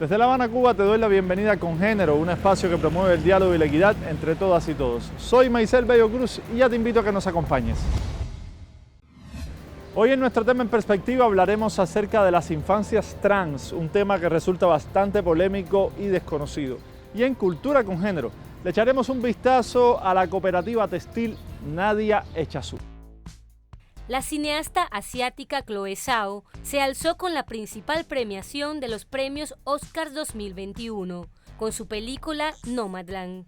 Desde La Habana, Cuba, te doy la bienvenida a Con Género, un espacio que promueve el diálogo y la equidad entre todas y todos. Soy Maisel Bello Cruz y ya te invito a que nos acompañes. Hoy en nuestro tema en perspectiva hablaremos acerca de las infancias trans, un tema que resulta bastante polémico y desconocido. Y en Cultura con Género le echaremos un vistazo a la cooperativa textil Nadia Echazú. La cineasta asiática Chloe Zhao se alzó con la principal premiación de los premios Oscar 2021 con su película Nomadland.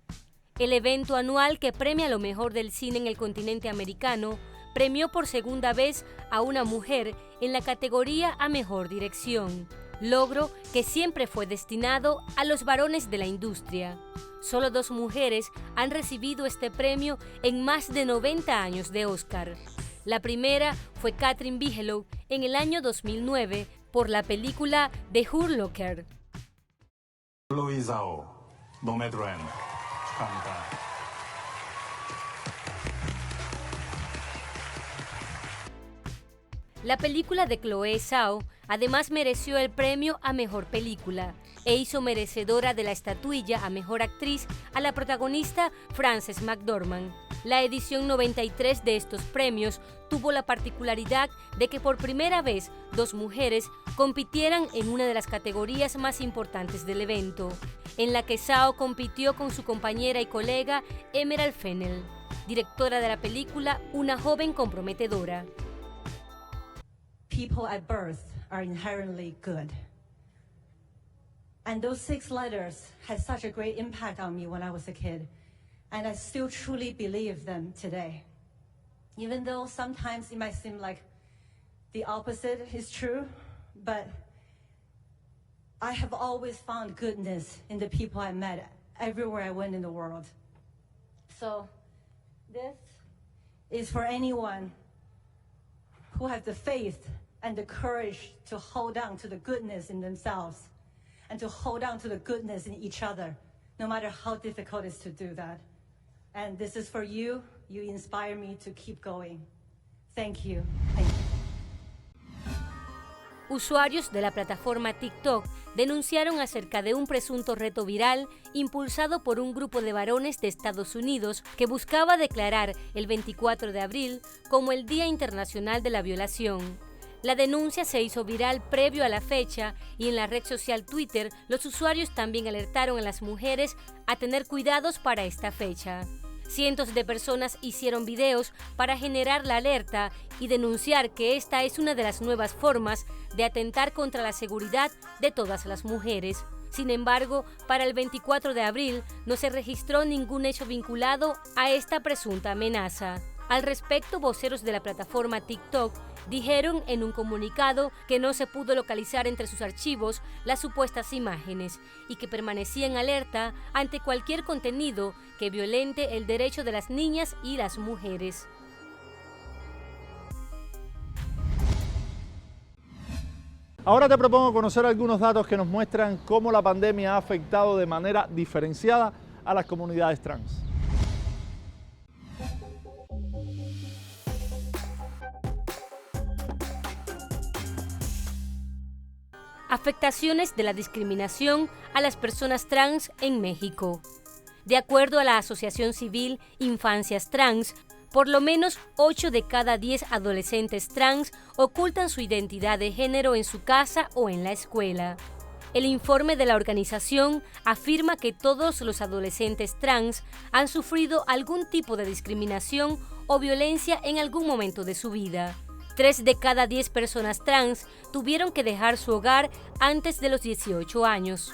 El evento anual que premia lo mejor del cine en el continente americano premió por segunda vez a una mujer en la categoría a mejor dirección, logro que siempre fue destinado a los varones de la industria. Solo 2 mujeres han recibido este premio en más de 90 años de Oscar. La primera fue Kathryn Bigelow en el año 2009 por la película The Hurt Locker. Chloe Zhao, Nomadland, 축하합니다. La película de Chloe Zhao además mereció el premio a Mejor Película e hizo merecedora de la estatuilla a Mejor Actriz a la protagonista Frances McDormand. La edición 93 de estos premios tuvo la particularidad de que por primera vez 2 mujeres compitieran en una de las categorías más importantes del evento, en la que Zhao compitió con su compañera y colega Emerald Fennell, directora de la película Una joven comprometedora. People at birth are inherently good. And those 6 letters had such a great impact on me when I was a kid. And I still truly believe them today. Even though sometimes it might seem like the opposite is true, but I have always found goodness in the people I met everywhere I went in the world. So this is for anyone who has the faith and the courage to hold on to the goodness in themselves and to hold on to the goodness in each other, no matter how difficult it is to do that. And this is for you. You inspire me to keep going. Thank you. Thank you. Usuarios de la plataforma TikTok denunciaron acerca de un presunto reto viral impulsado por un grupo de varones de Estados Unidos que buscaba declarar el 24 de abril como el Día Internacional de la Violación. La denuncia se hizo viral previo a la fecha y en la red social Twitter los usuarios también alertaron a las mujeres a tener cuidados para esta fecha. Cientos de personas hicieron videos para generar la alerta y denunciar que esta es una de las nuevas formas de atentar contra la seguridad de todas las mujeres. Sin embargo, para el 24 de abril no se registró ningún hecho vinculado a esta presunta amenaza. Al respecto, voceros de la plataforma TikTok dijeron en un comunicado que no se pudo localizar entre sus archivos las supuestas imágenes y que permanecían alerta ante cualquier contenido que violente el derecho de las niñas y las mujeres. Ahora te propongo conocer algunos datos que nos muestran cómo la pandemia ha afectado de manera diferenciada a las comunidades trans. Afectaciones de la discriminación a las personas trans en México. De acuerdo a la Asociación Civil Infancias Trans, por lo menos 8 de cada 10 adolescentes trans ocultan su identidad de género en su casa o en la escuela. El informe de la organización afirma que todos los adolescentes trans han sufrido algún tipo de discriminación o violencia en algún momento de su vida. 3 de cada 10 personas trans tuvieron que dejar su hogar antes de los 18 años.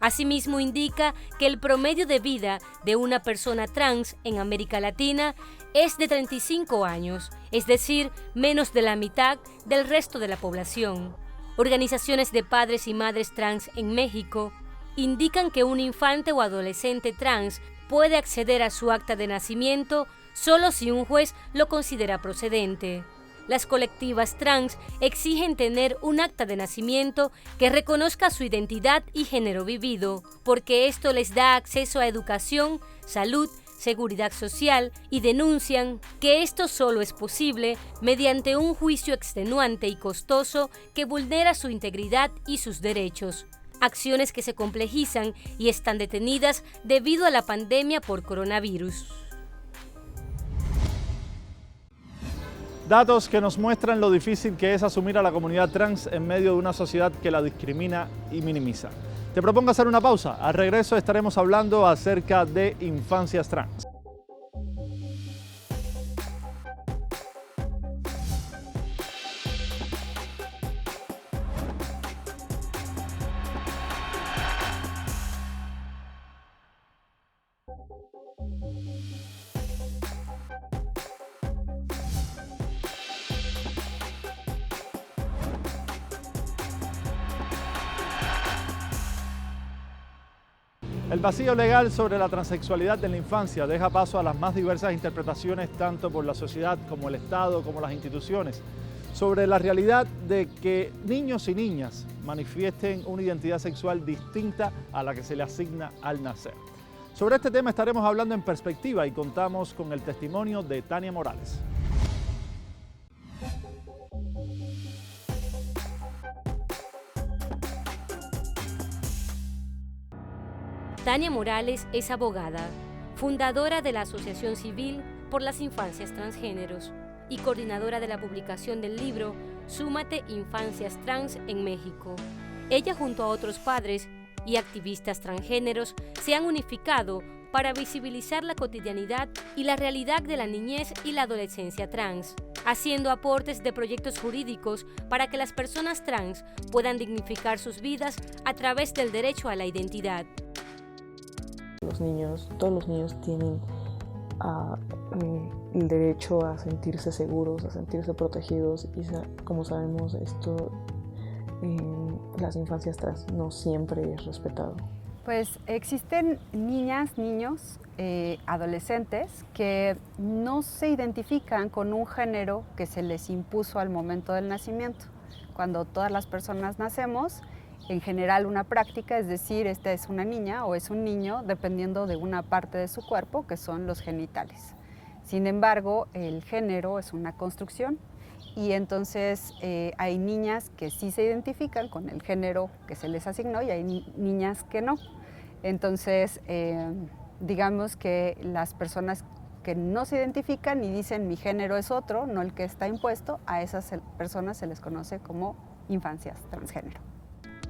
Asimismo, indica que el promedio de vida de una persona trans en América Latina es de 35 años, es decir, menos de la mitad del resto de la población. Organizaciones de padres y madres trans en México indican que un infante o adolescente trans puede acceder a su acta de nacimiento solo si un juez lo considera procedente. Las colectivas trans exigen tener un acta de nacimiento que reconozca su identidad y género vivido, porque esto les da acceso a educación, salud, seguridad social y denuncian que esto solo es posible mediante un juicio extenuante y costoso que vulnera su integridad y sus derechos. acciones que se complejizan y están detenidas debido a la pandemia por coronavirus. Datos que nos muestran lo difícil que es asumir a la comunidad trans en medio de una sociedad que la discrimina y minimiza. Te propongo hacer una pausa. Al regreso estaremos hablando acerca de infancias trans. El vacío legal sobre la transexualidad en la infancia deja paso a las más diversas interpretaciones tanto por la sociedad como el Estado como las instituciones sobre la realidad de que niños y niñas manifiesten una identidad sexual distinta a la que se le asigna al nacer. Sobre este tema estaremos hablando en perspectiva y contamos con el testimonio de Tania Morales. Tania Morales es abogada, fundadora de la Asociación Civil por las Infancias Transgéneros y coordinadora de la publicación del libro Súmate Infancias Trans en México. Ella junto a otros padres y activistas transgéneros se han unificado para visibilizar la cotidianidad y la realidad de la niñez y la adolescencia trans, haciendo aportes de proyectos jurídicos para que las personas trans puedan dignificar sus vidas a través del derecho a la identidad. Todos los niños tienen el derecho a sentirse seguros, a sentirse protegidos y como sabemos esto en las infancias trans no siempre es respetado. Pues existen niñas, niños, adolescentes que no se identifican con un género que se les impuso al momento del nacimiento. Cuando todas las personas nacemos, en general una práctica, es decir, esta es una niña o es un niño, dependiendo de una parte de su cuerpo, que son los genitales. Sin embargo, el género es una construcción y entonces hay niñas que sí se identifican con el género que se les asignó y hay niñas que no. Entonces, digamos que las personas que no se identifican y dicen mi género es otro, no el que está impuesto, a esas personas se les conoce como infancias transgénero.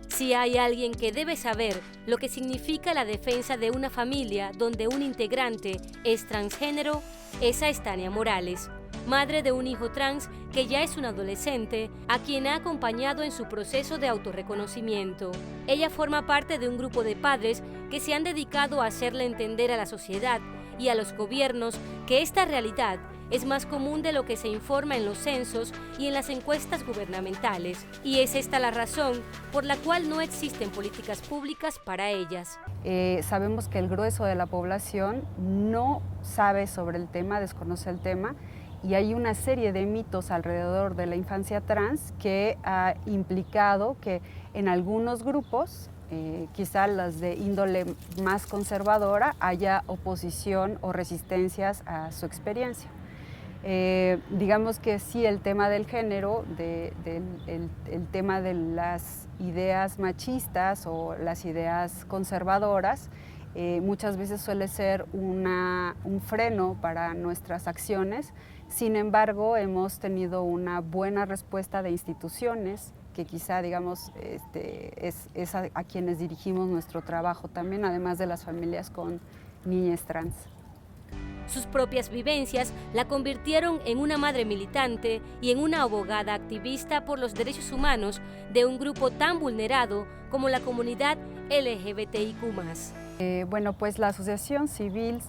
Si hay alguien que debe saber lo que significa la defensa de una familia donde un integrante es transgénero, esa es Tania Morales, madre de un hijo trans que ya es un adolescente, a quien ha acompañado en su proceso de autorreconocimiento. Ella forma parte de un grupo de padres que se han dedicado a hacerle entender a la sociedad y a los gobiernos que esta realidad es más común de lo que se informa en los censos y en las encuestas gubernamentales, y es esta la razón por la cual no existen políticas públicas para ellas. Sabemos que el grueso de la población no sabe sobre el tema, desconoce el tema, y hay una serie de mitos alrededor de la infancia trans que ha implicado que en algunos grupos, quizá las de índole más conservadora, haya oposición o resistencias a su experiencia. Digamos que sí, el tema del género, el tema de las ideas machistas o las ideas conservadoras, muchas veces suele ser un freno para nuestras acciones. Sin embargo, hemos tenido una buena respuesta de instituciones, que quizá, digamos, es a quienes dirigimos nuestro trabajo también, además de las familias con niñas trans. Sus propias vivencias la convirtieron en una madre militante y en una abogada activista por los derechos humanos de un grupo tan vulnerado como la comunidad LGBTIQ+. Bueno, pues la asociación civil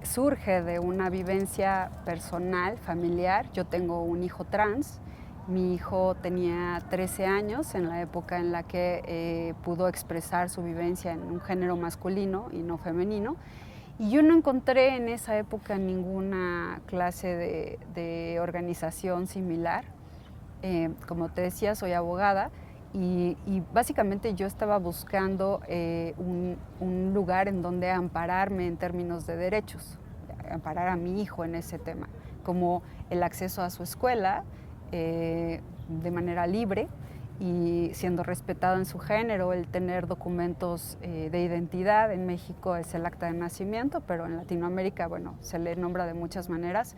surge de una vivencia personal, familiar. Yo tengo un hijo trans. Mi hijo tenía 13 años en la época en la que pudo expresar su vivencia en un género masculino y no femenino. Y yo no encontré en esa época ninguna clase de organización similar. Como te decía, soy abogada y básicamente yo estaba buscando un lugar en donde ampararme en términos de derechos, amparar a mi hijo en ese tema, como el acceso a su escuela de manera libre y siendo respetado en su género, el tener documentos de identidad. En México es el acta de nacimiento, pero en Latinoamérica, bueno, se le nombra de muchas maneras.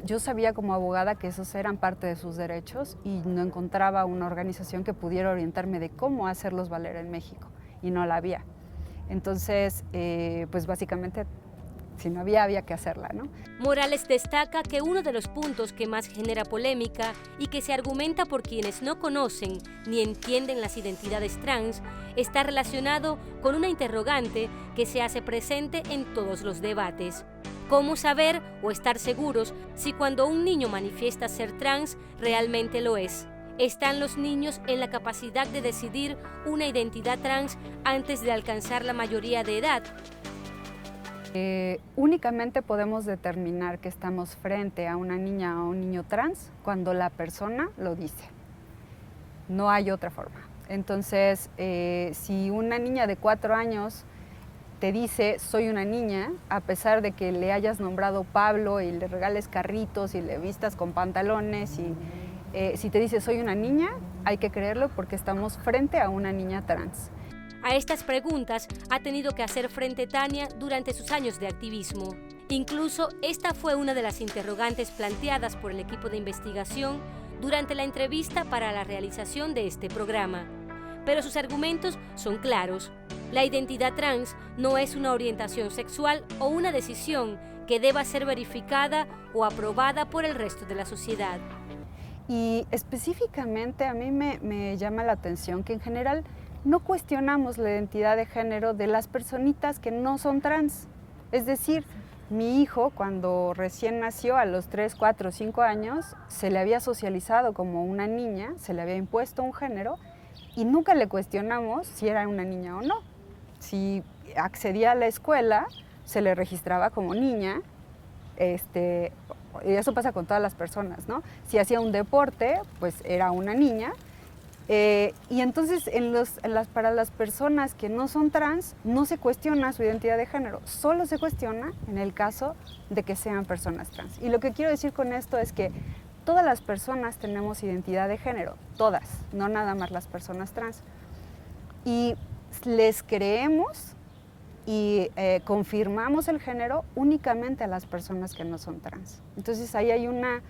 Yo sabía como abogada que esos eran parte de sus derechos y no encontraba una organización que pudiera orientarme de cómo hacerlos valer en México, y no la había. Entonces, pues básicamente, si no había, había que hacerla, ¿no? Morales destaca que uno de los puntos que más genera polémica y que se argumenta por quienes no conocen ni entienden las identidades trans está relacionado con una interrogante que se hace presente en todos los debates. ¿Cómo saber o estar seguros si cuando un niño manifiesta ser trans realmente lo es? ¿Están los niños en la capacidad de decidir una identidad trans antes de alcanzar la mayoría de edad? Únicamente podemos determinar que estamos frente a una niña o un niño trans cuando la persona lo dice. No hay otra forma. Entonces, si una niña de 4 años te dice soy una niña, a pesar de que le hayas nombrado Pablo y le regales carritos y le vistas con pantalones, y si te dice soy una niña, hay que creerlo porque estamos frente a una niña trans. A estas preguntas ha tenido que hacer frente Tania durante sus años de activismo. Incluso esta fue una de las interrogantes planteadas por el equipo de investigación durante la entrevista para la realización de este programa. Pero sus argumentos son claros. La identidad trans no es una orientación sexual o una decisión que deba ser verificada o aprobada por el resto de la sociedad. Y específicamente a mí me llama la atención que en general no cuestionamos la identidad de género de las personitas que no son trans. Es decir, mi hijo cuando recién nació a los 3, 4, 5 años se le había socializado como una niña, se le había impuesto un género y nunca le cuestionamos si era una niña o no. Si accedía a la escuela, se le registraba como niña, y eso pasa con todas las personas, ¿no? Si hacía un deporte, pues era una niña. Y entonces para las personas que no son trans, no se cuestiona su identidad de género, solo se cuestiona en el caso de que sean personas trans. Y lo que quiero decir con esto es que todas las personas tenemos identidad de género, todas, no nada más las personas trans. Y les creemos y confirmamos el género únicamente a las personas que no son trans. Entonces ahí hay una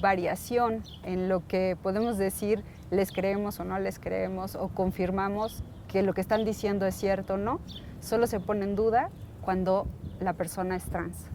variación en lo que podemos decir les creemos o no les creemos, o confirmamos que lo que están diciendo es cierto o no. Solo se pone en duda cuando la persona es trans.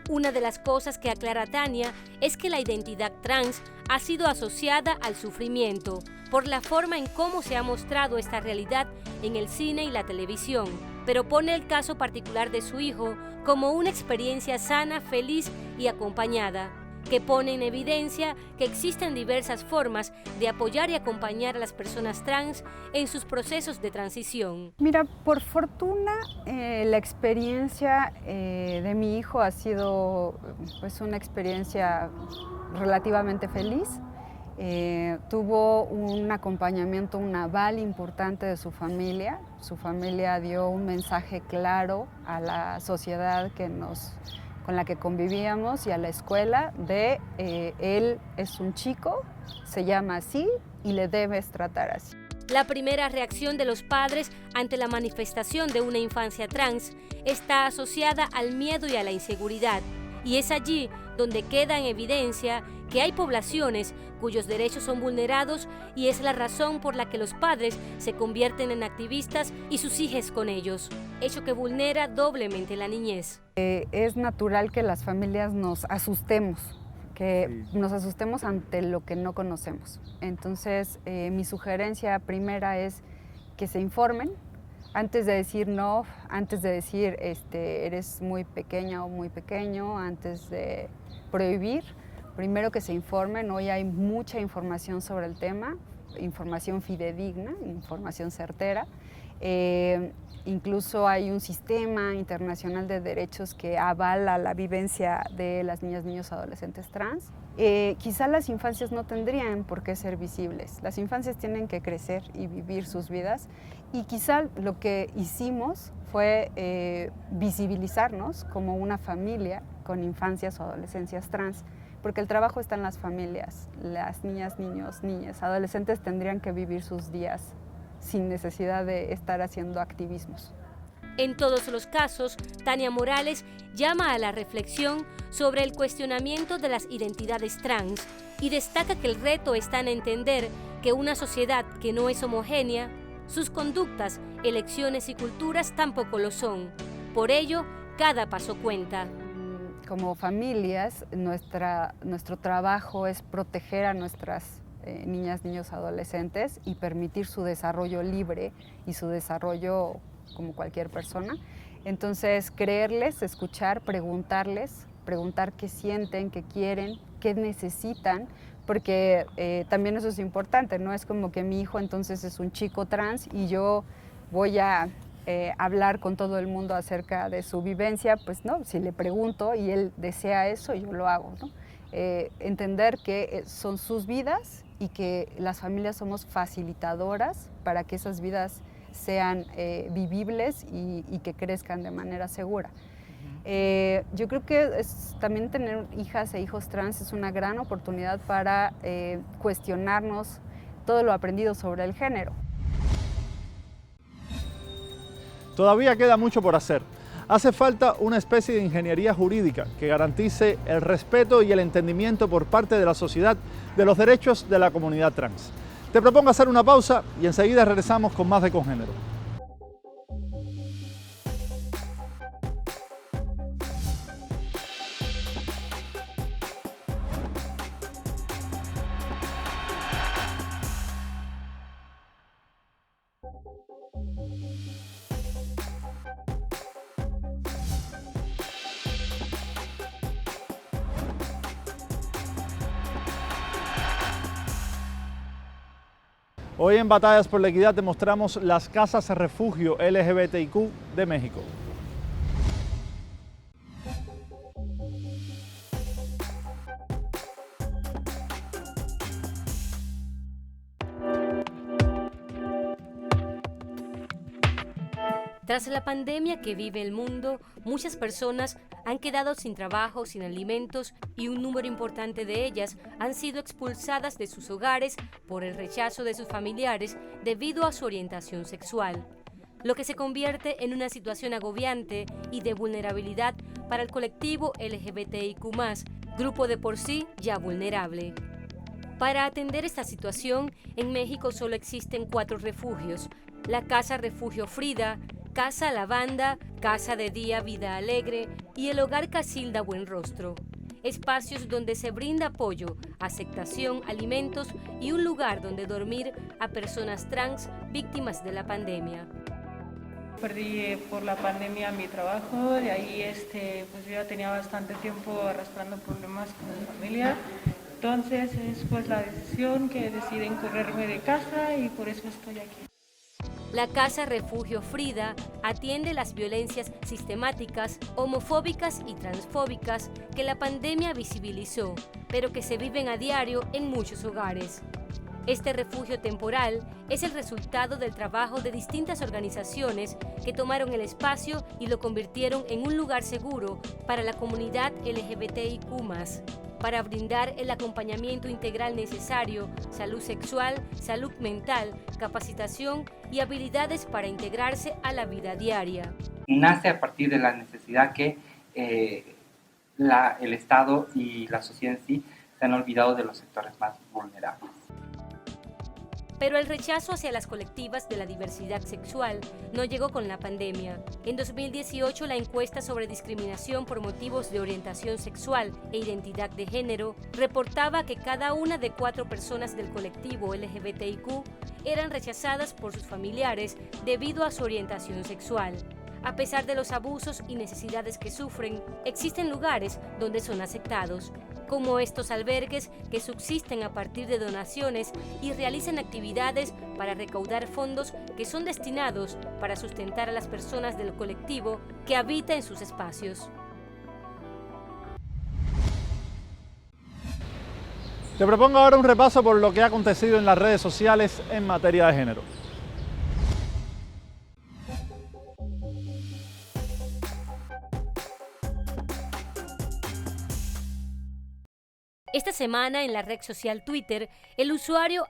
Una de las cosas que aclara Tania es que la identidad trans ha sido asociada al sufrimiento por la forma en cómo se ha mostrado esta realidad en el cine y la televisión, pero pone el caso particular de su hijo como una experiencia sana, feliz y acompañada, que pone en evidencia que existen diversas formas de apoyar y acompañar a las personas trans en sus procesos de transición. Mira, por fortuna la experiencia de mi hijo ha sido pues, una experiencia relativamente feliz. Tuvo un acompañamiento, un aval importante de su familia. Su familia dio un mensaje claro a la sociedad con la que convivíamos y a la escuela de él es un chico, se llama así y le debes tratar así. La primera reacción de los padres ante la manifestación de una infancia trans está asociada al miedo y a la inseguridad, y es allí donde queda en evidencia que hay poblaciones cuyos derechos son vulnerados y es la razón por la que los padres se convierten en activistas y sus hijos con ellos, hecho que vulnera doblemente la niñez. Es natural que las familias nos asustemos, nos asustemos ante lo que no conocemos. Entonces, mi sugerencia primera es que se informen antes de decir no, antes de decir eres muy pequeña o muy pequeño, antes de prohibir. Primero que se informen. Hoy hay mucha información sobre el tema, información fidedigna, información certera. Incluso hay un sistema internacional de derechos que avala la vivencia de las niñas, niños, adolescentes trans. Quizá las infancias no tendrían por qué ser visibles. Las infancias tienen que crecer y vivir sus vidas. Y quizá lo que hicimos fue visibilizarnos como una familia con infancias o adolescencias trans. porque el trabajo está en las familias. Las niñas, niños, niñas, adolescentes tendrían que vivir sus días sin necesidad de estar haciendo activismos. En todos los casos, Tania Morales llama a la reflexión sobre el cuestionamiento de las identidades trans y destaca que el reto está en entender que una sociedad que no es homogénea, sus conductas, elecciones y culturas tampoco lo son. Por ello, cada paso cuenta. Como familias, nuestro trabajo es proteger a nuestras niñas, niños, adolescentes y permitir su desarrollo libre y su desarrollo como cualquier persona. Entonces, creerles, escuchar, preguntarles, preguntar qué sienten, qué quieren, qué necesitan, porque también eso es importante, no es como que mi hijo entonces es un chico trans y yo voy a hablar con todo el mundo acerca de su vivencia, pues no, si le pregunto y él desea eso, yo lo hago, ¿no? Entender que son sus vidas y que las familias somos facilitadoras para que esas vidas sean vivibles y que crezcan de manera segura. Yo creo que también tener hijas e hijos trans es una gran oportunidad para cuestionarnos todo lo aprendido sobre el género. Todavía queda mucho por hacer. Hace falta una especie de ingeniería jurídica que garantice el respeto y el entendimiento por parte de la sociedad de los derechos de la comunidad trans. Te propongo hacer una pausa y enseguida regresamos con más de Congénero. Hoy en Batallas por la Equidad te mostramos las casas refugio LGBTIQ de México. Tras la pandemia que vive el mundo, muchas personas han quedado sin trabajo, sin alimentos y un número importante de ellas han sido expulsadas de sus hogares por el rechazo de sus familiares debido a su orientación sexual, lo que se convierte en una situación agobiante y de vulnerabilidad para el colectivo LGBTIQ+, grupo de por sí ya vulnerable. Para atender esta situación, en México solo existen 4 refugios: la Casa Refugio Frida, Casa Lavanda, Casa de Día Vida Alegre y el Hogar Casilda Buen Rostro. Espacios donde se brinda apoyo, aceptación, alimentos y un lugar donde dormir a personas trans víctimas de la pandemia. Perdí por la pandemia mi trabajo, de ahí pues yo ya tenía bastante tiempo arrastrando problemas con mi familia. Entonces es pues la decisión que deciden correrme de casa y por eso estoy aquí. La Casa Refugio Frida atiende las violencias sistemáticas, homofóbicas y transfóbicas que la pandemia visibilizó, pero que se viven a diario en muchos hogares. Este refugio temporal es el resultado del trabajo de distintas organizaciones que tomaron el espacio y lo convirtieron en un lugar seguro para la comunidad LGBTIQ+, para brindar el acompañamiento integral necesario, salud sexual, salud mental, capacitación y habilidades para integrarse a la vida diaria. Nace a partir de la necesidad que el Estado y la sociedad en sí se han olvidado de los sectores más vulnerables. Pero el rechazo hacia las colectivas de la diversidad sexual no llegó con la pandemia. En 2018, la encuesta sobre discriminación por motivos de orientación sexual e identidad de género reportaba que cada una de 4 personas del colectivo LGBTIQ eran rechazadas por sus familiares debido a su orientación sexual. A pesar de los abusos y necesidades que sufren, existen lugares donde son aceptados, como estos albergues que subsisten a partir de donaciones y realizan actividades para recaudar fondos que son destinados para sustentar a las personas del colectivo que habita en sus espacios. Te propongo ahora un repaso por lo que ha acontecido en las redes sociales en materia de género. Esta semana en la red social Twitter, el usuario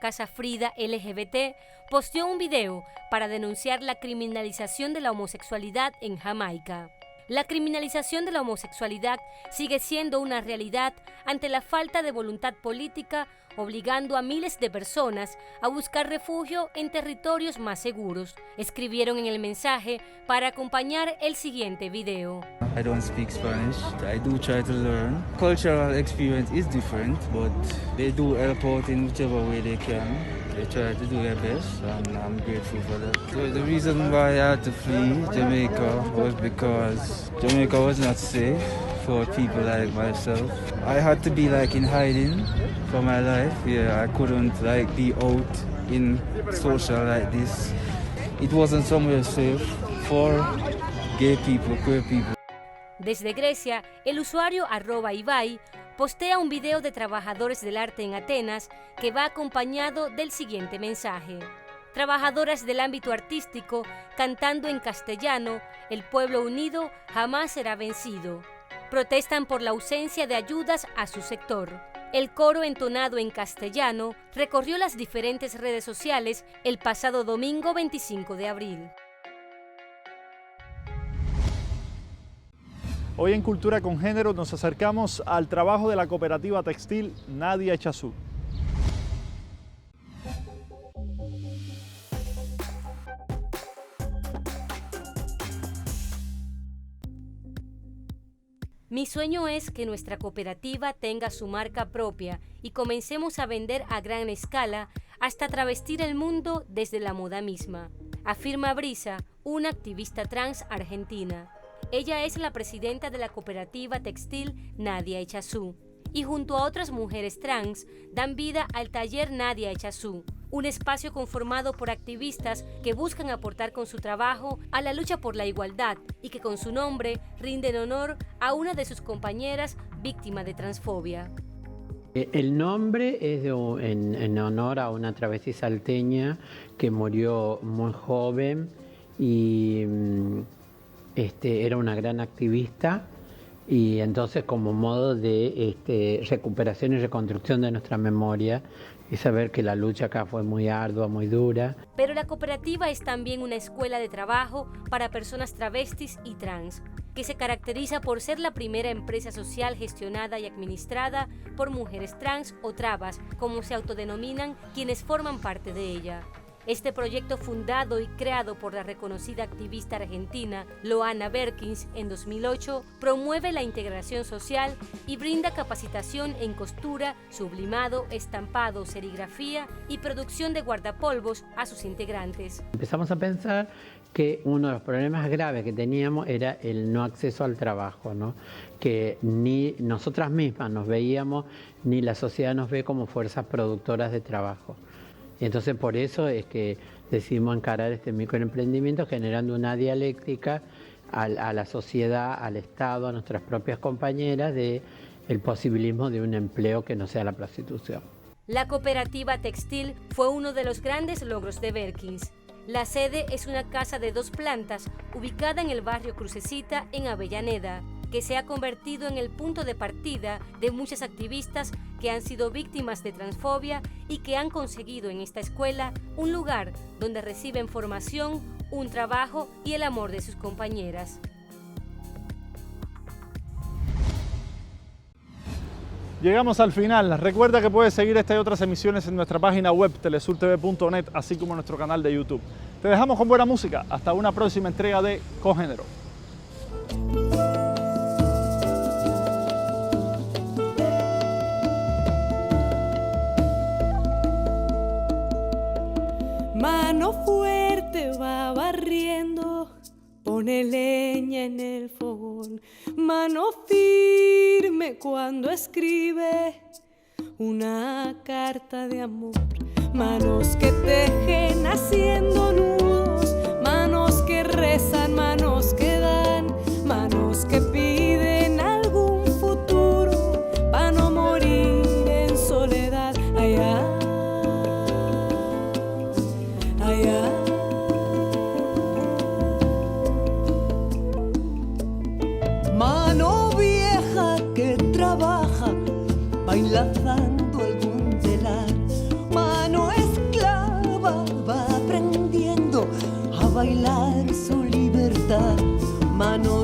@CasaFridaLGBT posteó un video para denunciar la criminalización de la homosexualidad en Jamaica. La criminalización de la homosexualidad sigue siendo una realidad ante la falta de voluntad política, obligando a miles de personas a buscar refugio en territorios más seguros. Escribieron en el mensaje para acompañar el siguiente video. I don't speak Spanish. I do try to learn. Cultural experience is different, but they do help out in whichever way they can. They try to do their best, and I'm grateful for that. So the reason why I had to flee Jamaica was because Jamaica was not safe for people like myself. I had to be in hiding for my life. Yeah, I couldn't be out in social like this. It wasn't somewhere safe for gay people, queer people. Desde Grecia, el usuario @Ibai postea un video de trabajadores del arte en Atenas que va acompañado del siguiente mensaje. Trabajadoras del ámbito artístico cantando en castellano, el pueblo unido jamás será vencido. Protestan por la ausencia de ayudas a su sector. El coro entonado en castellano recorrió las diferentes redes sociales el pasado domingo 25 de abril. Hoy en Cultura con Género nos acercamos al trabajo de la cooperativa textil Nadia Echazú. Mi sueño es que nuestra cooperativa tenga su marca propia y comencemos a vender a gran escala hasta travestir el mundo desde la moda misma, afirma Brisa, una activista trans argentina. Ella es la presidenta de la cooperativa textil Nadia Echazú y junto a otras mujeres trans dan vida al taller Nadia Echazú, un espacio conformado por activistas que buscan aportar con su trabajo a la lucha por la igualdad y que con su nombre rinden honor a una de sus compañeras víctima de transfobia. El nombre es en honor a una travesti salteña que murió muy joven y era una gran activista, y entonces como modo de recuperación y reconstrucción de nuestra memoria y saber que la lucha acá fue muy ardua, muy dura. Pero la cooperativa es también una escuela de trabajo para personas travestis y trans, que se caracteriza por ser la primera empresa social gestionada y administrada por mujeres trans o trabas, como se autodenominan quienes forman parte de ella. Este proyecto, fundado y creado por la reconocida activista argentina Loana Berkins en 2008, promueve la integración social y brinda capacitación en costura, sublimado, estampado, serigrafía y producción de guardapolvos a sus integrantes. Empezamos a pensar que uno de los problemas graves que teníamos era el no acceso al trabajo, ¿no? Que ni nosotras mismas nos veíamos, ni la sociedad nos ve como fuerzas productoras de trabajo. Y entonces por eso es que decidimos encarar este microemprendimiento generando una dialéctica a la sociedad, al Estado, a nuestras propias compañeras de el posibilismo de un empleo que no sea la prostitución. La cooperativa textil fue uno de los grandes logros de Berkins. La sede es una casa de 2 plantas ubicada en el barrio Crucecita en Avellaneda, que se ha convertido en el punto de partida de muchas activistas que han sido víctimas de transfobia y que han conseguido en esta escuela un lugar donde reciben formación, un trabajo y el amor de sus compañeras. Llegamos al final. Recuerda que puedes seguir esta y otras emisiones en nuestra página web telesurtv.net, así como en nuestro canal de YouTube. Te dejamos con buena música. Hasta una próxima entrega de Cogénero. Mano fuerte va barriendo, pone leña en el fogón. Mano firme cuando escribe una carta de amor. Manos que tejen haciendo nudos, manos que rezan, manos que dan, manos que piden algún futuro para no morir en soledad. Allá. Mano vieja que trabaja enlazando algún telar. Mano esclava va aprendiendo a bailar su libertad. Mano